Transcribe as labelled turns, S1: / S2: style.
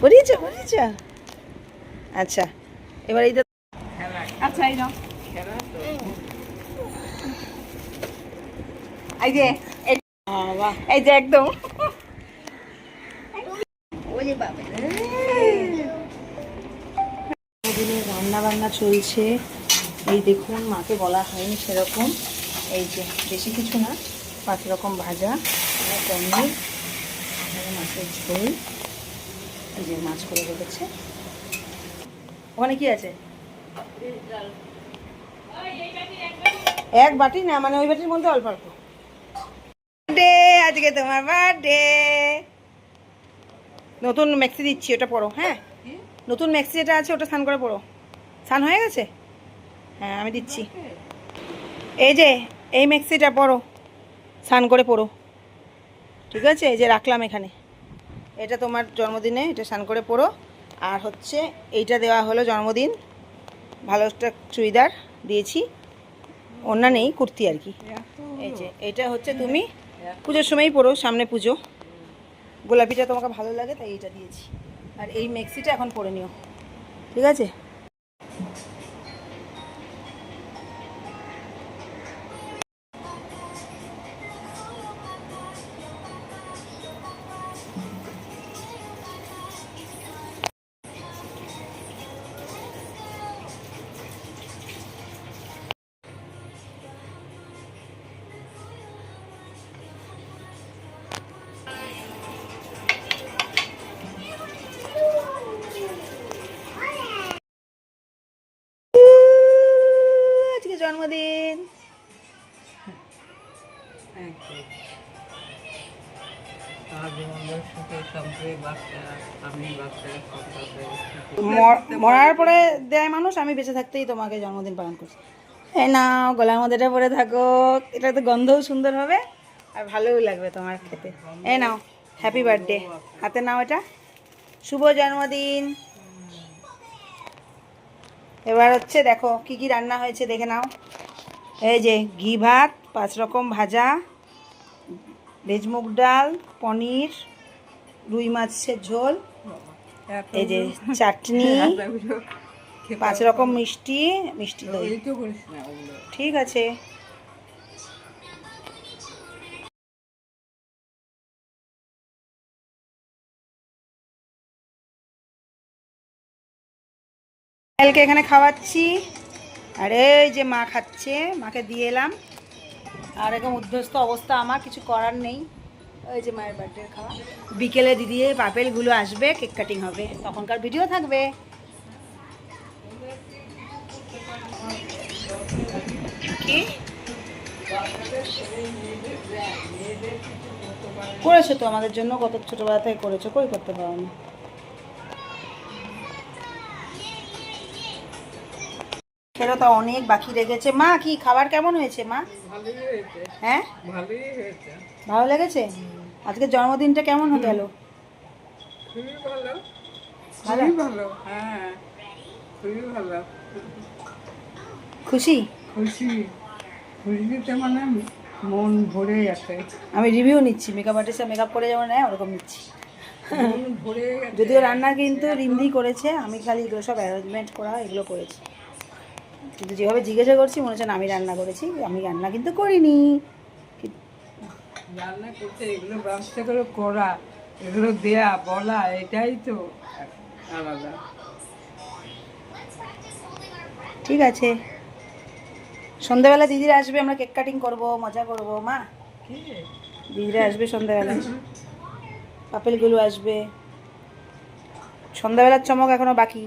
S1: বুঝেছো বুঝেছো? আচ্ছা এবার এইটা
S2: আচ্ছা এই নাও এই যে এই যে একদম
S1: রান্না বান্না চলছে। এই দেখুন, মাকে বলা হয়নি সেরকম। এই যে বেশি কিছু না, 5 রকম ভাজা, পনির, মাছের ঝোল, এই যে মাছ করে রেখেছে। ওখানে কি আছে? এক বাটি না, মানে ওই বাটির মধ্যে অল্প অল্প। আজকে তোমার বার্থডে। নতুন ম্যাক্সি দিচ্ছি, ওটা পরো। হ্যাঁ, নতুন ম্যাক্সি যেটা আছে ওটা স্নান করে পরো। স্নান হয়ে গেছে? হ্যাঁ আমি দিচ্ছি। এই যে এই ম্যাক্সিটা পরো, স্নান করে পরো। ঠিক আছে, এই যে রাখলাম এখানে, এটা তোমার জন্মদিনে, এটা স্নান করে পরো। আর হচ্ছে এইটা দেওয়া হলো জন্মদিন, ভালো একটা চুড়িদার দিয়েছি, ওড়না নেই, কুর্তি আর কি। এই যে এটা হচ্ছে তুমি পুজোর সময়ই পরো, সামনে পুজো। গোলাপিটা তোমাকে ভালো লাগে তাই এইটা দিয়েছি। আর এই ম্যাক্সিটা এখন পরে নিও, ঠিক আছে? আজকে জন্মদিন। মরার পরে দেয় মানুষ, আমি বেঁচে থাকতেই তোমাকে জন্মদিন পালন করছি। এই নাও, গলার মধ্যে এটা পরে থাকো, এটা তো গন্ধও সুন্দর হবে আর ভালোও লাগবে তোমার খেতে। এই নাও, হ্যাপি বার্থডে, হাতে নাও এটা, শুভ জন্মদিন। এবার হচ্ছে দেখো কি কি রান্না হয়েছে, দেখে নাও। এই যে ঘি ভাত, 5 রকম ভাজা, ভেজ মুগ ডাল, পনির, রুই মাছের ঝোল, এই যে চাটনি, 5 রকম মিষ্টি, মিষ্টি দই। ঠিক আছে। কে এখানে খাওয়াচ্ছি, আর এই যে মা খাচ্ছে, মাকে দিয়ে এলাম। আর এরকম উদ্ধস্ত অবস্থা, আমার কিছু করার নেই। ওই যে মায়ের বার্থডে খাওয়া, বিকেলে দিদি পাপেলগুলো আসবে, কেক কাটিং হবে, তখনকার ভিডিও থাকবে। কি করেছো তো আমাদের জন্য, কত ছোটবেলা থেকে করেছো, কই করতে পারো না। ফেরত অনেক বাকি রেখেছে। মা কি খাবার কেমন হয়েছে মা? হ্যাঁ ভালো লেগেছে। আজকে জন্মদিনটা কেমন গেল? খুশি?
S2: খুশিতে মানে মন ভরে গেছে।
S1: আমি রিভিউ নিচ্ছি, মেকআপ আর্টিস্টে মেকআপ করে যেমন নেয় ওরকম নিচ্ছি। যদিও রান্না কিন্তু রিমদি করেছে, আমি খালি এগুলো সব অ্যারেঞ্জমেন্ট করা এগুলো করেছি। কিন্তু যেভাবে জিজ্ঞাসা করছি মনে হচ্ছে না আমি রান্না করেছি, আমি রান্না কিন্তু করিনি।
S2: রান্না করতে এগুলো ব্যবস্থা করে করা, এগুলো দেয়া বলা, এটাই তো আলাদা।
S1: ঠিক আছে, সন্ধ্যাবেলা দিদিরা আসবে, আমরা কেক কাটিং করব, মজা করব। মা দিদিরা আসবে সন্ধ্যাবেলা, পাপেলগুলো আসবে, সন্ধ্যাবেলার চমক এখনো বাকি।